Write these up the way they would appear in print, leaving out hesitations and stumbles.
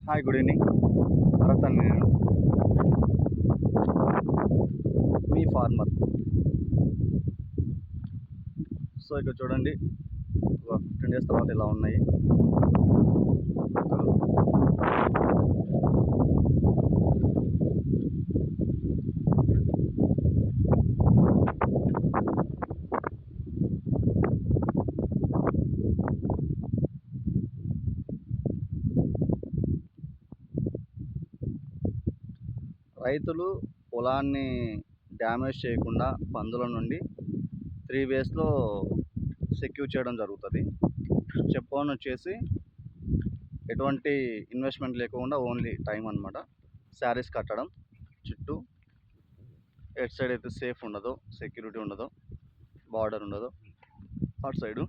Hi, good evening. Bharat అని నేను, మీ farmer. So ఇక్కడ చూడండి, ఒక 15 డేస్ తర్వాత ఇలా ఉన్నాయి మొక్కలు. రైతులు పొలాన్ని డ్యామేజ్ చేయకుండా పందుల నుండి 3 వేస్లో సెక్యూర్ చేయడం జరుగుతుంది. స్టెప్ 1 వచ్చేసి ఎటువంటి ఇన్వెస్ట్మెంట్ లేకుండా ఓన్లీ టైం అనమాట. శారీస్ కట్టడం చుట్టూ, ఎట్ సైడ్ అయితే సేఫ్ ఉండదో, సెక్యూరిటీ ఉండదో, బార్డర్ ఉండదో అటు side.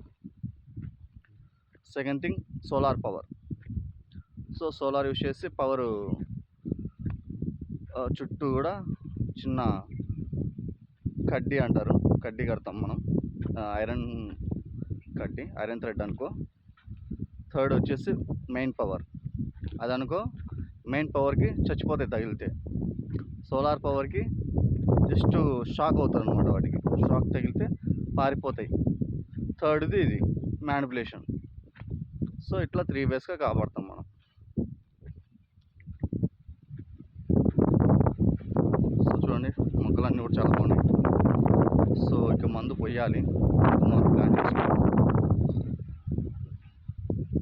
Second thing, solar power. So solar use చేసి పవరు చుట్టూ కూడా చిన్న కడ్డీ అంటారు, కడ్డీ కడతాం మనం, ఐరన్ కడ్డీ, ఐరన్ థ్రెడ్ అనుకో. థర్డ్ వచ్చేసి మెయిన్ పవర్. అదనుకో మెయిన్ పవర్కి చచ్చిపోతాయి తగిలితే, సోలార్ పవర్కి జస్ట్ షాక్ అవుతుంది అనమాట, వాటికి షాక్ తగిలితే పారిపోతాయి. థర్డ్ది ఇది మ్యానిపులేషన్. సో ఇట్లా 3 వేస్గా కాపాడతాం మనం. సో చూడండి, మొక్కలన్నీ కూడా చాలా బాగున్నాయి. సో ఇక మందు పొయ్యాలి, టుమారో ప్లాన్ చేసుకుంటాం.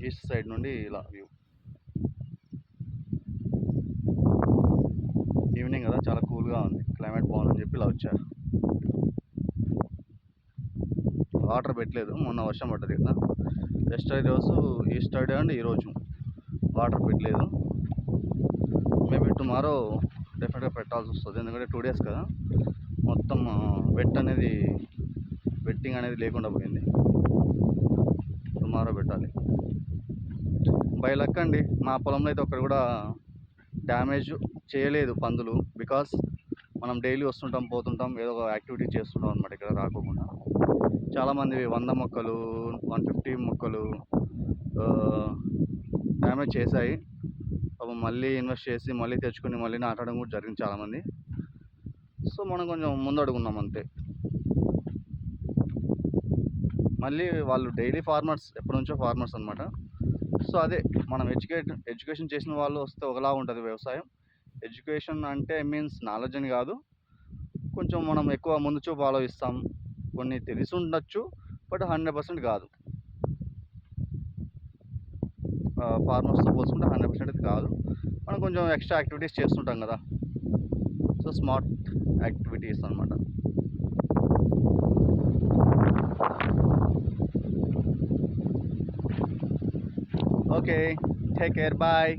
ఈస్ట్ సైడ్ నుండి ఇలా వ్యూ. ఈవినింగ్ కదా, చాలా కూల్గా ఉంది, క్లైమేట్ బాగుందని చెప్పి ఇలా వచ్చారు. వాటర్ పెట్టలేదు, మొన్న వర్షం పడ్డది కదా, ఎస్టర్డే రోజు, ఈస్టర్డే అండ్ ఈరోజు వాటర్ పెట్టలేదు. మేబీ టుమారో డెఫినెట్గా పెట్టాల్సి వస్తుంది, ఎందుకంటే 2 డేస్ కదా, మొత్తం వెట్టింగ్ అనేది లేకుండా పోయింది. టుమారో పెట్టాలి. బై లక్ అండి, మా పొలంలో అయితే ఒక్కడు కూడా డ్యామేజ్ చేయలేదు పందులు. బికాస్ మనం డైలీ వస్తుంటాం, పోతుంటాం, ఏదో ఒక యాక్టివిటీ చేస్తుంటాం అనమాట ఇక్కడ రాకోకుండా. చాలామంది 100 మొక్కలు, 150 మొక్కలు డ్యామేజ్ చేశాయి. పాపం మళ్ళీ ఇన్వెస్ట్ చేసి మళ్ళీ తెచ్చుకొని మళ్ళీ నాటడం కూడా జరిగింది చాలామంది. సో మనం కొంచెం ముందడుగున్నాం అంతే. మళ్ళీ వాళ్ళు డైలీ ఫార్మర్స్, ఎప్పటి నుంచో ఫార్మర్స్ అనమాట. సో అదే మనం ఎడ్యుకేషన్ చేసిన వాళ్ళు వస్తే ఒకలా ఉంటుంది వ్యవసాయం. ఎడ్యుకేషన్ అంటే మీన్స్ నాలెడ్జ్ అని కాదు, కొంచెం మనం ఎక్కువ ముందు చూపు ఆలోచిస్తాం. కొన్ని తెలిసి ఉండొచ్చు, బట్ 100% కాదు. ఫార్మర్స్తో పోల్చుకుంటే 100% అయితే కాదు. మనం కొంచెం ఎక్స్ట్రా యాక్టివిటీస్ చేస్తుంటాం కదా, సో స్మార్ట్ యాక్టివిటీస్ అనమాట. Okay, take care, bye.